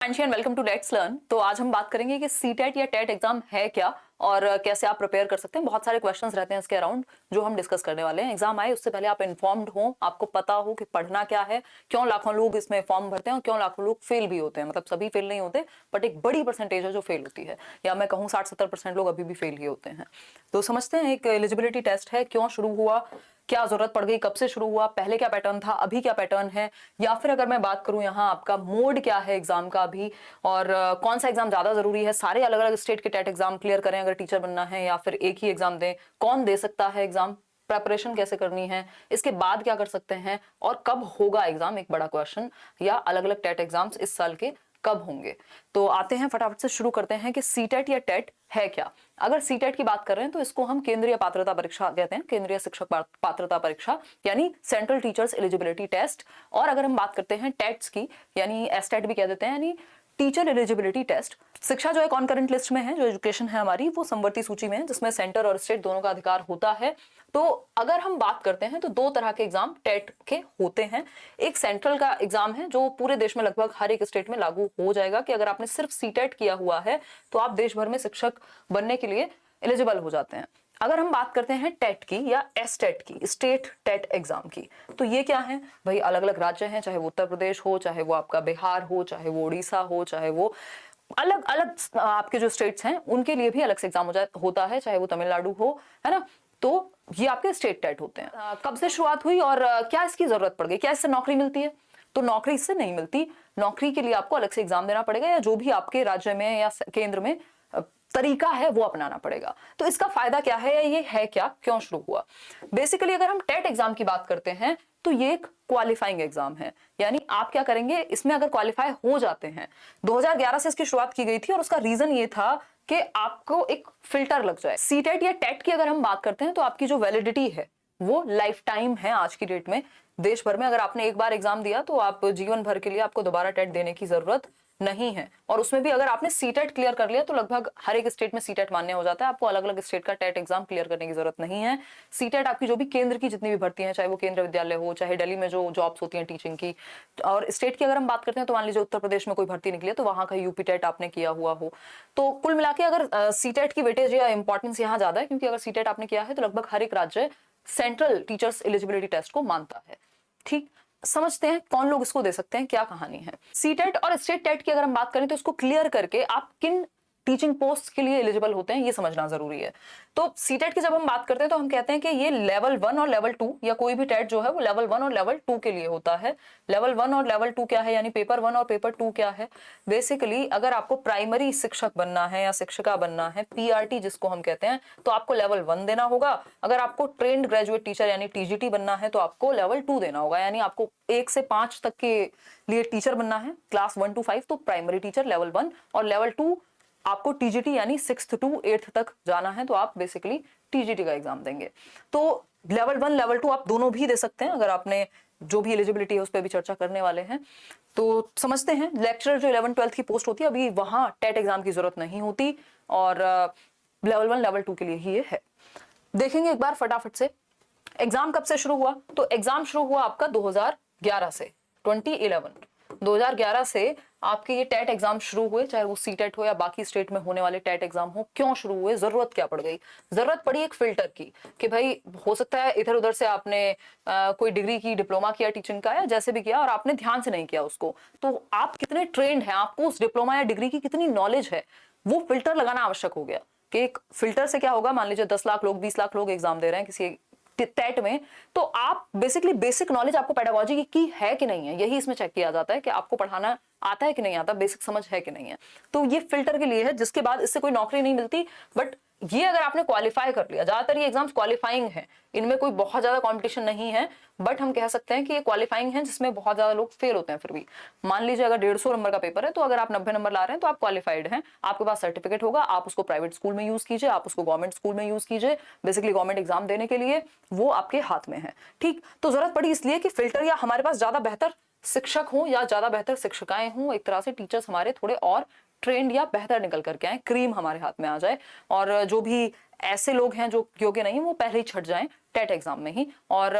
And welcome to let's learn. तो आज हम बात करेंगे कि सीटेट या टेट एग्जाम है क्या और कैसे आप प्रिपेयर कर सकते हैं। बहुत सारे क्वेश्चंस रहते हैं इसके अराउंड जो हम डिस्कस करने वाले हैं। एग्जाम आए उससे पहले आप इन्फॉर्म्ड हो, आपको पता हो कि पढ़ना क्या है, क्यों लाखों लोग इसमें फॉर्म भरते हैं और क्यों लाखों लोग फेल भी होते हैं। मतलब सभी फेल नहीं होते बट एक बड़ी परसेंटेज है जो फेल होती है, या मैं कहूँ 60-70% लोग अभी भी फेल ही होते हैं। तो समझते हैं एक एलिजिबिलिटी टेस्ट है, क्यों शुरू हुआ, क्या जरूरत पड़ गई, कब से शुरू हुआ, पहले क्या पैटर्न था, अभी क्या पैटर्न है, या फिर अगर मैं बात करूं यहाँ आपका मोड क्या है एग्जाम का अभी, और कौन सा एग्जाम ज्यादा जरूरी है। सारे अलग अलग स्टेट के टेट एग्जाम क्लियर करें अगर टीचर बनना है, या फिर एक ही एग्जाम दें, कौन दे सकता है एग्जाम, प्रेपरेशन कैसे करनी है, इसके बाद क्या कर सकते हैं, और कब होगा एग्जाम, एक बड़ा क्वेश्चन, या अलग अलग टेट एग्जाम्स इस साल के कब होंगे। तो आते हैं फटाफट से शुरू करते हैं कि सीटेट या टेट है क्या। अगर सीटेट की बात कर रहे हैं तो इसको हम केंद्रीय पात्रता परीक्षा कहते हैं, केंद्रीय शिक्षक पात्रता परीक्षा, यानी सेंट्रल टीचर्स एलिजिबिलिटी टेस्ट। और अगर हम बात करते हैं टेट्स की, यानी एसटेट भी कह देते हैं, यानी टीचर एलिजिबिलिटी टेस्ट। शिक्षा जो है कॉन्करेंट लिस्ट में है, जो एजुकेशन है हमारी वो समवर्ती सूची में है, जिसमें सेंटर और स्टेट दोनों का अधिकार होता है। तो अगर हम बात करते हैं तो दो तरह के एग्जाम टेट के होते हैं। एक सेंट्रल का एग्जाम है जो पूरे देश में लगभग हर एक स्टेट में लागू हो जाएगा कि अगर आपने सिर्फ सीटेट किया हुआ है तो आप देश भर में शिक्षक बनने के लिए एलिजिबल हो जाते हैं। अगर हम बात करते हैं टेट की या एसटेट की, स्टेट टेट एग्जाम की, तो ये क्या है भाई, अलग अलग राज्य हैं, चाहे वो उत्तर प्रदेश हो, चाहे वो आपका बिहार हो, चाहे वो उड़ीसा हो, चाहे वो अलग अलग आपके जो स्टेट्स हैं उनके लिए भी अलग से एग्जाम होता है, चाहे वो तमिलनाडु हो, है ना। तो ये आपके स्टेट टेट होते हैं। कब से शुरुआत हुई और क्या इसकी जरूरत पड़ गई, क्या इससे नौकरी मिलती है? तो नौकरी इससे नहीं मिलती। नौकरी के लिए आपको अलग से एग्जाम देना पड़ेगा, या जो भी आपके राज्य में या केंद्र में तरीका है वो अपनाना पड़ेगा। तो इसका फायदा क्या है, या ये है क्या, क्यों शुरू हुआ? बेसिकली अगर हम टेट एग्जाम की बात करते हैं तो ये एक क्वालिफाइंग एग्जाम है, यानी आप क्या करेंगे इसमें अगर क्वालिफाई हो जाते हैं। 2011 से इसकी शुरुआत की गई थी और उसका रीजन ये था कि आपको एक फिल्टर लग जाए। सीटेट या टेट की अगर हम बात करते हैं तो आपकी जो वैलिडिटी है वो लाइफ टाइम है आज की डेट में। देश भर में अगर आपने एक बार एग्जाम दिया तो आप जीवन भर के लिए आपको दोबारा टेट देने की जरूरत नहीं है। और उसमें भी अगर आपने सीटेट क्लियर कर लिया तो लगभग हर एक स्टेट में सीटेट मान्य हो जाता है, आपको अलग अलग स्टेट का टेट एग्जाम क्लियर करने की जरूरत नहीं है। सीटेट आपकी जो भी केंद्र की जितनी भी भर्ती है, चाहे वो केंद्र विद्यालय हो, चाहे दिल्ली में जो जॉब्स होती हैं टीचिंग की, और स्टेट की अगर हम बात करते हैं तो मान लीजिए उत्तर प्रदेश में कोई भर्ती निकली है तो वहां का यूपी टेट आपने किया हुआ हो। तो कुल मिला के अगर सीटेट की वेटेज या इंपॉर्टेंस यहाँ ज्यादा है, क्योंकि अगर सीटेट आपने किया है तो लगभग हर एक राज्य सेंट्रल टीचर्स एलिजिबिलिटी टेस्ट को मानता है। ठीक, समझते हैं कौन लोग इसको दे सकते हैं, क्या कहानी है। सीटेट और स्टेट टेट की अगर हम बात करें तो इसको क्लियर करके आप किन टीचिंग पोस्ट के लिए एलिजिबल होते हैं ये समझना जरूरी है। तो सीटेट की जब हम बात करते हैं तो हम कहते हैं कि ये लेवल 1 और लेवल 2, या कोई भी टेट जो है वो लेवल 1 और लेवल 2 के लिए होता है। लेवल 1 और लेवल 2 क्या है, यानी पेपर 1 और पेपर 2 क्या है? बेसिकली अगर आपको प्राइमरी शिक्षक बनना है या शिक्षिका बनना है, पीआरटी जिसको हम कहते हैं, तो आपको लेवल 1 देना होगा। अगर आपको ट्रेंड ग्रेजुएट टीचर यानी टीजीटी बनना है तो आपको लेवल 2 देना होगा, यानी आपको 1 से 5 तक के लिए टीचर बनना है, क्लास 1 to 5 तो प्राइमरी टीचर लेवल 1, और लेवल 2 आपको टीजीटी यानी 6th to 8th तक जाना है तो आप बेसिकली टीजीटी का एग्जाम देंगे। तो लेवल 1 लेवल 2 आप दोनों भी दे सकते हैं, अगर आपने जो भी एलिजिबिलिटी है उस पर भी चर्चा करने वाले हैं। तो समझते हैं लेक्चरर जो 11th-12th की पोस्ट होती है अभी वहां टेट एग्जाम की जरूरत नहीं होती, और लेवल 1 लेवल 2 के लिए ही ये है। देखेंगे एक बार फटाफट से एग्जाम कब से शुरू हुआ। तो एग्जाम शुरू हुआ आपका 2011 से, 2011 से आपके ये टेट एग्जाम शुरू हुए, चाहे वो सीटेट हो या बाकी स्टेट में होने वाले टेट एग्जाम हो। क्यों शुरू हुए, जरूरत क्या पड़ गई? जरूरत पड़ी एक फिल्टर की, कि भाई हो सकता है इधर उधर से आपने कोई डिग्री की, डिप्लोमा किया टीचिंग का या जैसे भी किया, और आपने ध्यान से नहीं किया उसको, तो आप कितने ट्रेंड हैं, आपको उस डिप्लोमा या डिग्री की कितनी नॉलेज है, वो फिल्टर लगाना आवश्यक हो गया। कि एक फिल्टर से क्या होगा, मान लीजिए 10 लाख लोग, 20 लाख लोग एग्जाम दे रहे हैं किसी टेट में, तो आप बेसिकली बेसिक नॉलेज आपको पेडागोजी की है कि नहीं है, यही इसमें चेक किया जाता है कि आपको पढ़ाना आता है कि नहीं आता, बेसिक समझ है कि नहीं है। तो ये फिल्टर के लिए है, जिसके बाद इससे कोई नौकरी नहीं मिलती। बट ये अगर आपने क्वालिफाई कर लिया, ज्यादातर ये एग्जाम्स क्वालिफाइंग है, इनमें कोई बहुत ज्यादा कंपटीशन नहीं है, बट हम कह सकते हैं कि ये क्वालिफाइंग है जिसमें बहुत ज्यादा लोग फेल होते हैं। फिर भी मान लीजिए अगर 150 नंबर का पेपर है तो अगर आप 90 नंबर ला रहे हैं तो आप क्वालिफाइड हैं, आपके पास सर्टिफिकेट होगा, आप उसको प्राइवेट स्कूल में यूज कीजिए, आप उसको गवर्नमेंट स्कूल में यूज कीजिए, बेसिकली गवर्नमेंट एग्जाम देने के लिए वो आपके हाथ में है। ठीक, तो जरूरत पड़ी इसलिए कि फिल्टर या हमारे पास ज्यादा बेहतर शिक्षक हो या ज्यादा बेहतर शिक्षिकाएं हों, एक तरह से टीचर्स हमारे थोड़े और ट्रेंड या बेहतर निकल करके आए, क्रीम हमारे हाथ में आ जाए, और जो भी ऐसे लोग हैं जो योग्य नहीं वो पहले ही छट जाएं टेट एग्जाम में ही। और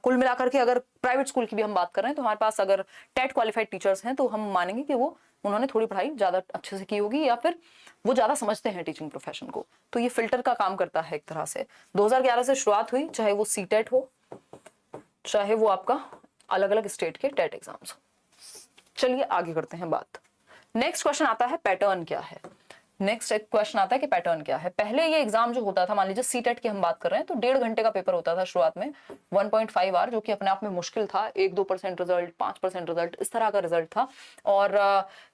कुल मिलाकर के अगर प्राइवेट स्कूल की भी हम बात कर रहे हैं तो हमारे पास अगर टेट क्वालिफाइड टीचर्स हैं तो हम मानेंगे कि वो उन्होंने थोड़ी पढ़ाई ज्यादा अच्छे से की होगी या फिर वो ज्यादा समझते हैं टीचिंग प्रोफेशन को, तो ये फिल्टर का काम करता है एक तरह से। 2011 से शुरुआत हुई, चाहे वो सीटेट हो, चाहे वो आपका अलग अलग स्टेट के टेट एग्जाम्स हो। चलिए आगे करते हैं बात। नेक्स्ट क्वेश्चन आता है पैटर्न क्या है। नेक्स्ट एक क्वेश्चन आता है कि पैटर्न क्या है। पहले ये एग्जाम जो होता था, मान लीजिए सीटेट की हम बात कर रहे हैं, तो 1.5 घंटे का पेपर होता था शुरुआत में, 1.5 आवर, जो कि अपने आप में मुश्किल था। 1-2% रिजल्ट, 5% रिजल्ट, इस तरह का रिजल्ट था। और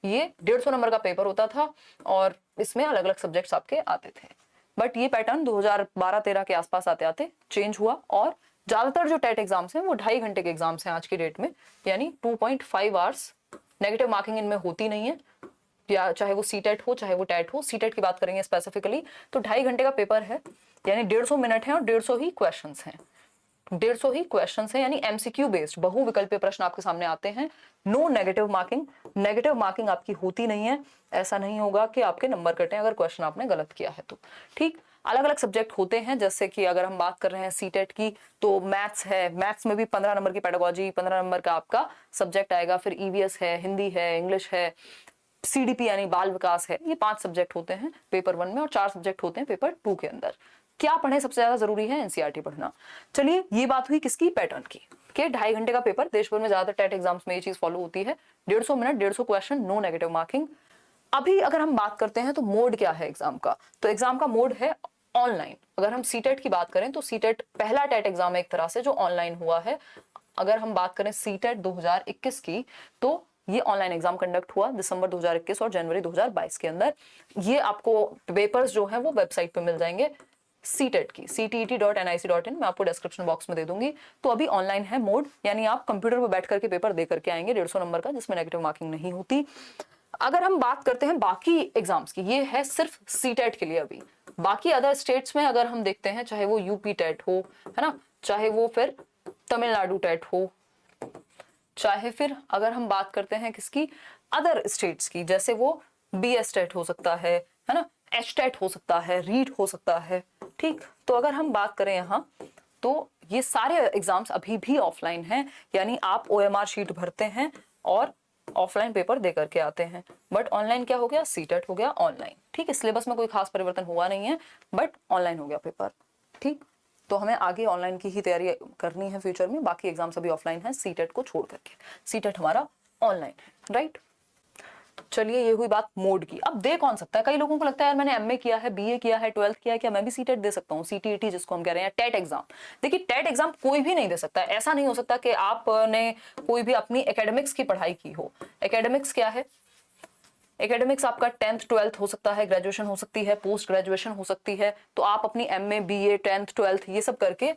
ये 150 नंबर का पेपर होता था और इसमें अलग अलग सब्जेक्ट्स आपके आते थे। बट ये पैटर्न 2012-13 के आसपास आते आते चेंज हुआ और ज्यादातर जो टेट एग्जाम्स हैं वो 2.5 घंटे के एग्जाम्स हैं आज की डेट में, यानी 2.5 आवर्स। नेगेटिव मार्किंग इनमें होती नहीं है, या चाहे वो सीटेट हो चाहे वो टेट हो। सीटेट की बात करेंगे स्पेसिफिकली तो 2.5 घंटे का पेपर है, यानी 150 मिनट है और 150 ही क्वेश्चंस हैं। 150 ही क्वेश्चंस हैं, यानी एमसीक्यू बेस्ड बहुविकल्पीय प्रश्न आपके सामने आते हैं। No negative marking, negative marking आपकी होती नहीं है। ऐसा नहीं होगा कि आपके नंबर कटें अगर क्वेश्चन आपने गलत किया है तो। ठीक, अलग अलग सब्जेक्ट होते हैं, जैसे कि अगर हम बात कर रहे हैं सीटेट की तो मैथ्स है, मैथ्स में भी 15 नंबर की पेडागोजी, 15 नंबर का आपका सब्जेक्ट आएगा। फिर ईवीएस है, हिंदी है, इंग्लिश है, सीडीपी यानी बाल विकास है। ये 5 सब्जेक्ट होते हैं पेपर 1 में और 4 सब्जेक्ट होते हैं पेपर 2 के अंदर। क्या पढ़े, सबसे ज्यादा जरूरी है एनसीईआरटी पढ़ना। चलिए ये बात हुई किसकी, पैटर्न की, कि 2.5 घंटे का पेपर, देश भर में ज्यादातर टेट एग्जाम्स में ये चीज फॉलो होती है। 150 minute, 150 question, no negative marking. अभी अगर हम बात करते हैं तो मोड क्या है एग्जाम का, तो एग्जाम का मोड है ऑनलाइन। अगर हम सीटेट की बात करें तो सीटेट पहला टेट एग्जाम है एक तरह से जो ऑनलाइन हुआ है। अगर हम बात करें सीटेट 2021 की, तो ये ऑनलाइन एग्जाम कंडक्ट हुआ दिसंबर 2021 और जनवरी 2022 के अंदर। ये आपको पेपर्स जो हैं वो वेबसाइट पे मिल जाएंगे सीटेट की, ctet.nic.in, मैं आपको डिस्क्रिप्शन बॉक्स में दे दूंगी। तो अभी ऑनलाइन है मोड, यानी आप कंप्यूटर पर बैठ करके पेपर दे करके आएंगे 150 नंबर का, जिसमें नेगेटिव मार्किंग नहीं होती। अगर हम बात करते हैं बाकी एग्जाम्स की, ये है सिर्फ सीटेट के लिए। अभी बाकी अदर स्टेट्स में अगर हम देखते हैं, चाहे वो यूपी टेट हो, है ना, चाहे वो फिर तमिलनाडु टेट हो, चाहे फिर अगर हम बात करते हैं किसकी, अदर स्टेट्स की, जैसे वो बीएस टेट हो सकता है ना, एच टेट हो सकता है, रीट हो सकता है। ठीक, तो अगर हम बात करें यहाँ तो ये सारे एग्जाम्स अभी भी ऑफलाइन हैं, यानी आप ओएमआर शीट भरते हैं और ऑफलाइन पेपर दे करके आते हैं। बट ऑनलाइन क्या हो गया, सीटेट हो गया ऑनलाइन। ठीक है, सिलेबस में कोई खास परिवर्तन हुआ नहीं है, बट ऑनलाइन हो गया पेपर। ठीक, तो हमें आगे ऑनलाइन की ही तैयारी करनी है फ्यूचर में, बाकी एग्जाम्स अभी ऑफलाइन है सीटेट को छोड़ करके। सीटेट हमारा ऑनलाइन है, राइट। चलिए ये हुई बात मोड की। अब दे कौन सकता है, कई लोगों को लगता है यार मैंने एमए किया है, बीए किया है, 12th किया है, क्या मैं भी सीटेट दे सकता हूँ, सीटीईटी जिसको हम कह रहे हैं, टेट एग्जाम। देखिए टेट एग्जाम कोई भी नहीं दे सकता। ऐसा नहीं हो सकता कि आपने कोई भी अपनी एकेडमिक्स की पढ़ाई की हो। एकेडमिक्स क्या है, एकेडमिक्स आपका 10th 12th हो सकता है, ग्रेजुएशन हो सकती है, पोस्ट ग्रेजुएशन हो सकती है। तो आप अपनी एमए, बीए, 10th 12th ये सब करके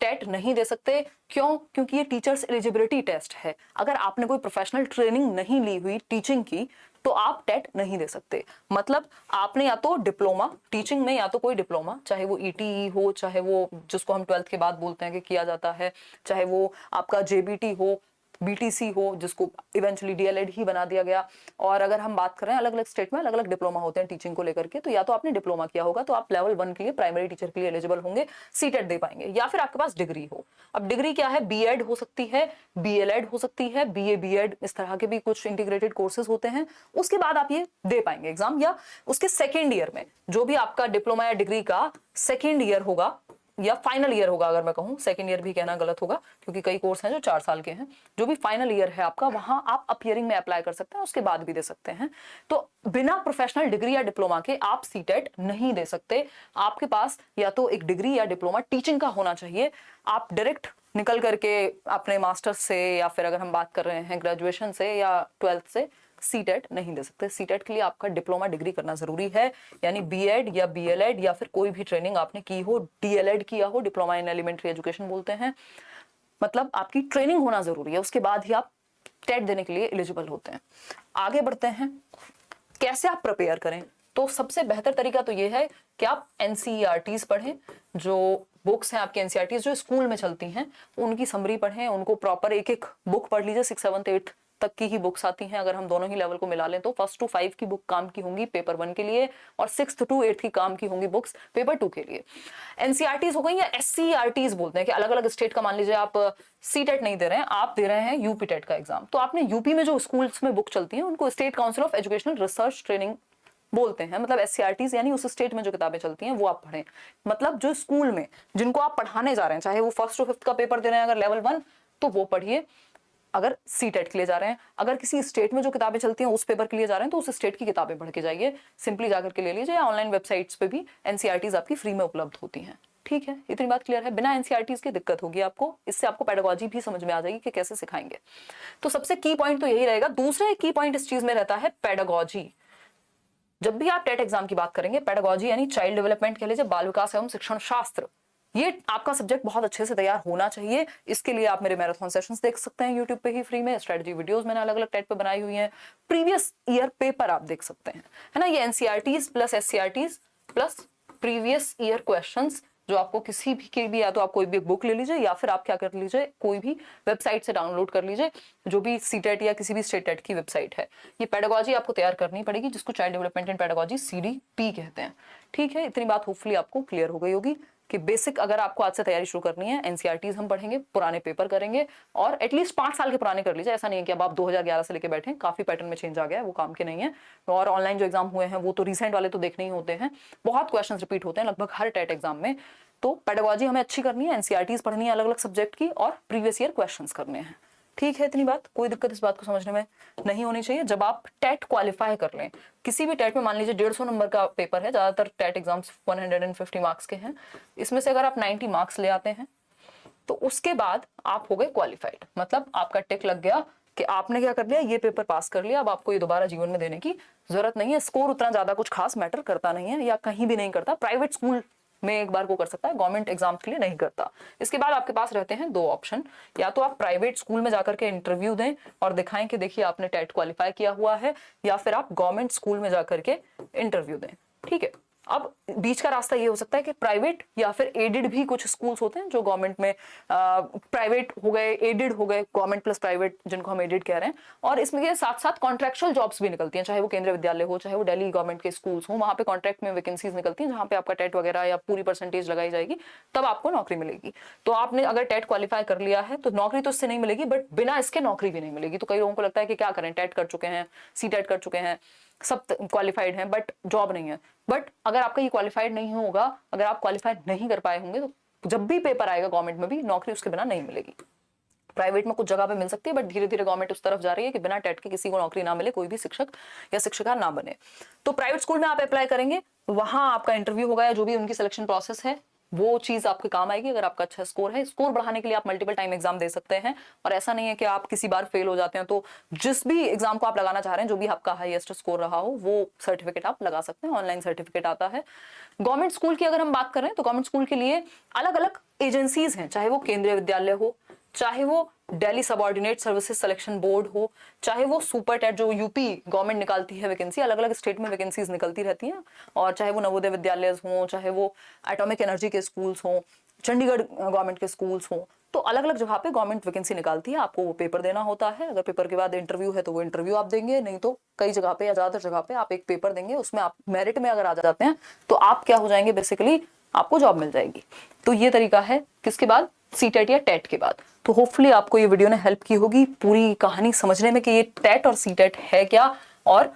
टेट नहीं दे सकते। क्यों? क्योंकि ये टीचर्स एलिजिबिलिटी टेस्ट है। अगर आपने कोई प्रोफेशनल ट्रेनिंग नहीं ली हुई टीचिंग की तो आप टेट नहीं दे सकते। मतलब आपने या तो डिप्लोमा टीचिंग में, या तो कोई डिप्लोमा, चाहे वो ईटीई हो, चाहे वो जिसको हम 12th के बाद बोलते हैं कि किया जाता है, चाहे वो आपका जेबीटी हो, बीटीसी हो, जिसको इवेंचुअली डीएलएड ही बना दिया गया। और अगर हम बात करें अलग अलग स्टेट में अलग अलग डिप्लोमा होते हैं टीचिंग को लेकर के, तो या तो आपने डिप्लोमा किया होगा तो आप लेवल 1 के लिए प्राइमरी टीचर के लिए एलिजिबल होंगे, सीटेट दे पाएंगे, या फिर आपके पास डिग्री हो। अब डिग्री क्या है, बीएड हो सकती है, बीएलएड हो सकती है, बीए बीएड, इस तरह के भी कुछ इंटीग्रेटेड कोर्सेज होते हैं। उसके बाद आप ये दे पाएंगे एग्जाम, या उसके सेकेंड ईयर में जो भी आपका डिप्लोमा या डिग्री का सेकेंड ईयर होगा या फाइनल ईयर होगा। अगर मैं कहूँ सेकेंड ईयर भी कहना गलत होगा, क्योंकि कई कोर्स हैं जो 4 साल के हैं। जो भी फाइनल ईयर है आपका, वहां आप अपीयरिंग में अप्लाई कर सकते हैं, उसके बाद भी दे सकते हैं। तो बिना प्रोफेशनल डिग्री या डिप्लोमा के आप सीटेट नहीं दे सकते। आपके पास या तो एक डिग्री या डिप्लोमा टीचिंग का होना चाहिए। आप डायरेक्ट निकल करके अपने मास्टर्स से, या फिर अगर हम बात कर रहे हैं ग्रेजुएशन से या 12th से, सीटेट नहीं दे सकते। सीटेट के लिए आपका डिप्लोमा डिग्री करना जरूरी है, यानी बीएड या बीएलएड या फिर कोई भी ट्रेनिंग आपने की हो, डीएलएड किया हो, डिप्लोमा इन एलिमेंट्री एजुकेशन बोलते हैं। मतलब आपकी ट्रेनिंग होना जरूरी है, उसके बाद ही आप टेट देने के लिए एलिजिबल होते हैं। आगे बढ़ते हैं, कैसे आप प्रिपेयर करें। तो सबसे बेहतर तरीका तो ये है कि आप एनसीईआरटीज पढ़ें। जो बुक्स हैं आपकी एनसीईआरटीज जो स्कूल में चलती हैं, उनकी समरी पढ़ें, उनको प्रॉपर एक एक बुक पढ़ लीजिए, 6th 7th 8th तक की ही बुक्स आती हैं। अगर हम दोनों ही लेवल को मिला लें तो फर्स्ट टू 5 की बुक काम की होंगी पेपर 1 के लिए, और 6th टू 8th की काम की होंगी बुक्स पेपर 2 के लिए। एनसीईआरटीज हो गई या एससीईआरटीज बोलते हैं कि अलग अलग स्टेट का, मान लीजिए आप सीटेट नहीं दे रहे हैं, आप दे रहे हैं यूपी टेट का एग्जाम, तो आपने यूपी में जो स्कूल्स में बुक चलती है उनको state council of educational research training बोलते हैं। मतलब एससीईआरटीज यानी उस स्टेट में जो किताबें चलती हैं वो आप पढ़ें। मतलब जो स्कूल में जिनको आप पढ़ाने जा रहे हैं, चाहे वो फर्स्ट टू 5th का पेपर दे रहे हैं अगर लेवल 1, तो वो पढ़िए। अगर सीटेट के लिए जा रहे हैं, अगर किसी स्टेट में जो किताबें चलती हैं उस पेपर के लिए जा रहे हैं, तो उस स्टेट की किताबें पढ़ के जाइए। सिंपली जाकर के ले लीजिए, या ऑनलाइन वेबसाइट्स पे भी एनसीईआरटीज आपकी फ्री में उपलब्ध होती हैं। ठीक है, इतनी बात क्लियर है। बिना एनसीईआरटीज की दिक्कत होगी आपको, इससे आपको पेडागोजी भी समझ में आ जाएगी कि कैसे सिखाएंगे। तो सबसे की पॉइंट तो यही रहेगा। दूसरा एक की पॉइंट इस चीज में रहता है पेडागोजी। जब भी आप टेट एग्जाम की बात करेंगे, पेडागोजी यानी चाइल्ड डेवलपमेंट कह लीजिए, बाल विकास एवं शिक्षण शास्त्र, ये आपका सब्जेक्ट बहुत अच्छे से तैयार होना चाहिए। इसके लिए आप मेरे मैराथन सेशंस देख सकते हैं यूट्यूब पे ही फ्री में। स्ट्रेटजी वीडियोस मैंने अलग अलग टेट पे बनाई हुई हैं। प्रीवियस ईयर पेपर आप देख सकते हैं, है ना। ये NCERTs plus SCERTs plus previous year questions, जो आपको किसी भी की भी, या तो आप कोई भी बुक ले लीजिए, या फिर आप क्या कर लीजिए, कोई भी वेबसाइट से डाउनलोड कर लीजिए, जो भी सीटेट या किसी भी स्टेट टेट की वेबसाइट है। ये पेडागोजी आपको तैयार करनी पड़ेगी, जिसको child development and pedagogy CDP कहते हैं। ठीक है, इतनी बात होपफुली आपको क्लियर हो गई होगी कि बेसिक अगर आपको आज से तैयारी शुरू करनी है, एनसीईआरटीज हम पढ़ेंगे, पुराने पेपर करेंगे, और एटलीस्ट 5 साल के पुराने कर लीजिए। ऐसा नहीं है कि अब आप 2011 से लेके बैठे, काफी पैटर्न में चेंज आ गया है, वो काम के नहीं है। और ऑनलाइन जो एग्जाम हुए हैं वो तो रिसेंट वाले तो देखने ही होते हैं, बहुत क्वेश्चन रिपीट होते हैं लगभग हर टेट एग्जाम में। तो पेडागोजी हमें अच्छी करनी है, एनसीईआरटीज पढ़नी है अलग अलग सब्जेक्ट की, और प्रीवियस ईयर क्वेश्चंस करने हैं। ठीक है, इतनी बात, कोई दिक्कत इस बात को समझने में नहीं होनी चाहिए। जब आप टेट क्वालिफाई कर लें, किसी भी टेट में मान लीजिए 150 नंबर का पेपर है, ज्यादातर टेट एग्जाम्स 150 मार्क्स के हैं, इसमें से अगर आप 90 मार्क्स ले आते हैं तो उसके बाद आप हो गए क्वालिफाइड। मतलब आपका टिक लग गया कि आपने क्या कर लिया, ये पेपर पास कर लिया, अब आपको ये दोबारा जीवन में देने की जरूरत नहीं है। स्कोर उतना ज्यादा कुछ खास मैटर करता नहीं है, या कहीं भी नहीं करता। प्राइवेट स्कूल में एक बार को कर सकता है, गवर्नमेंट एग्जाम के लिए नहीं करता। इसके बाद आपके पास रहते हैं 2 ऑप्शन, या तो आप प्राइवेट स्कूल में जाकर के इंटरव्यू दें और दिखाएं कि देखिए आपने टेट क्वालिफाई किया हुआ है, या फिर आप गवर्नमेंट स्कूल में जाकर के इंटरव्यू दें। ठीक है, अब बीच का रास्ता ये हो सकता है कि प्राइवेट या फिर एडेड भी कुछ स्कूल्स होते हैं जो गवर्नमेंट में, प्राइवेट हो गए, एडेड हो गए, गवर्नमेंट प्लस प्राइवेट जिनको हम एडेड कह रहे हैं। और इसमें के साथ साथ कॉन्ट्रेक्चुअल जॉब्स भी निकलती हैं, चाहे वो केंद्रीय विद्यालय हो, चाहे वो दिल्ली गवर्नमेंट के स्कूल्स हो, वहां पे कॉन्ट्रैक्ट में वैकेंसीज निकलती हैं, जहां पे आपका टेट वगैरह या पूरी परसेंटेज लगाई जाएगी, तब आपको नौकरी मिलेगी। तो आपने अगर टेट क्वालिफाई कर लिया है तो नौकरी तो इससे नहीं मिलेगी, बट बिना इसके नौकरी भी नहीं मिलेगी। तो कई लोगों को लगता है कि क्या करें, टेट कर चुके हैं, सीटेट कर चुके हैं, सब क्वालिफाइड हैं, बट जॉब नहीं है। बट अगर आपका ये क्वालिफाइड नहीं होगा, अगर आप क्वालिफाइड नहीं कर पाए होंगे, तो जब भी पेपर आएगा गवर्नमेंट में भी, नौकरी उसके बिना नहीं मिलेगी। प्राइवेट में कुछ जगह पे मिल सकती है, बट धीरे धीरे गवर्नमेंट उस तरफ जा रही है कि बिना टेट के किसी को नौकरी ना मिले, कोई भी शिक्षक या शिक्षिका ना बने। तो प्राइवेट स्कूल में आप अप्लाई करेंगे, वहां आपका इंटरव्यू होगा, या जो भी उनकी सिलेक्शन प्रोसेस है वो चीज आपके काम आएगी। अगर आपका अच्छा स्कोर है, स्कोर बढ़ाने के लिए आप मल्टीपल टाइम एग्जाम दे सकते हैं, और ऐसा नहीं है कि आप किसी बार फेल हो जाते हैं तो जिस भी एग्जाम को आप लगाना चाह रहे हैं, जो भी आपका हाईएस्ट स्कोर रहा हो, वो सर्टिफिकेट आप लगा सकते हैं। ऑनलाइन सर्टिफिकेट आता है। गवर्नमेंट स्कूल की अगर हम बात करें तो गवर्नमेंट स्कूल के लिए अलग अलग एजेंसीज हैं, चाहे वो केंद्रीय विद्यालय हो, चाहे वो Delhi subordinate services selection board हो, चाहे वो सुपर टेट जो यूपी गवर्नमेंट निकालती है वैकेंसी, अलग अलग स्टेट में वैकेंसीज निकलती रहती हैं, और चाहे वो नवोदय विद्यालय हों, चाहे वो एटॉमिक एनर्जी के स्कूल्स हों, चंडीगढ़ गवर्नमेंट के स्कूल्स हों, तो अलग अलग जगह पे गवर्नमेंट वैकेंसी निकालती है। आपको वो पेपर देना होता है। अगर पेपर के बाद इंटरव्यू है तो वो इंटरव्यू आप देंगे, नहीं तो कई जगह पे या ज्यादातर जगह पे आप एक पेपर देंगे, उसमें आप मेरिट में अगर आ जाते हैं तो आप क्या हो जाएंगे, बेसिकली आपको जॉब मिल जाएगी। तो ये तरीका है किसके बाद, सीटेट या टेट के बाद। तो होपफुली आपको ये वीडियो ने हेल्प की होगी पूरी कहानी समझने में कि ये टेट और सीटेट है क्या और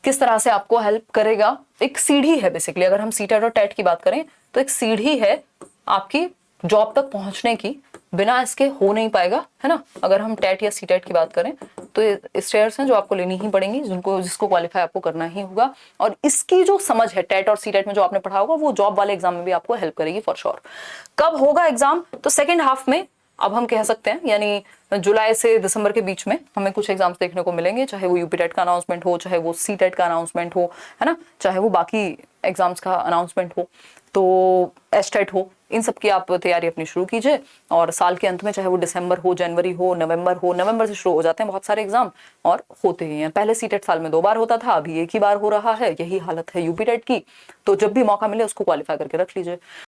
किस तरह से आपको हेल्प करेगा। एक सीढ़ी है बेसिकली, अगर हम सीटेट और टेट की बात करें तो एक सीढ़ी है आपकी जॉब तक पहुंचने की, बिना इसके हो नहीं पाएगा, है ना। अगर हम टेट या सीटेट की बात करें तो स्टेयर्स हैं जो आपको लेनी ही पड़ेंगी, जिसको क्वालिफाई आपको करना ही होगा। और इसकी जो समझ है टेट और सीटेट में जो आपने पढ़ा होगा, वो जॉब वाले एग्जाम में भी आपको हेल्प करेगी फॉर श्योर। कब होगा एग्जाम, तो सेकेंड हाफ में अब हम कह सकते हैं, यानी जुलाई से दिसंबर के बीच में हमें कुछ एग्जाम्स देखने को मिलेंगे, चाहे वो यूपी टेट का अनाउंसमेंट हो, चाहे वो सी टेट का अनाउंसमेंट हो, है ना, चाहे वो बाकी एग्जाम्स का अनाउंसमेंट हो, तो एस्टेट हो, इन सब की आप तैयारी अपनी शुरू कीजिए। और साल के अंत में चाहे वो दिसंबर हो, जनवरी हो, नवंबर से शुरू हो जाते हैं बहुत सारे एग्जाम, और होते ही हैं। पहले सीटेट साल में 2 बार होता था, अभी एक ही बार हो रहा है। यही हालत है यूपी टेट की। तो जब भी मौका मिले उसको क्वालिफाई करके रख लीजिए।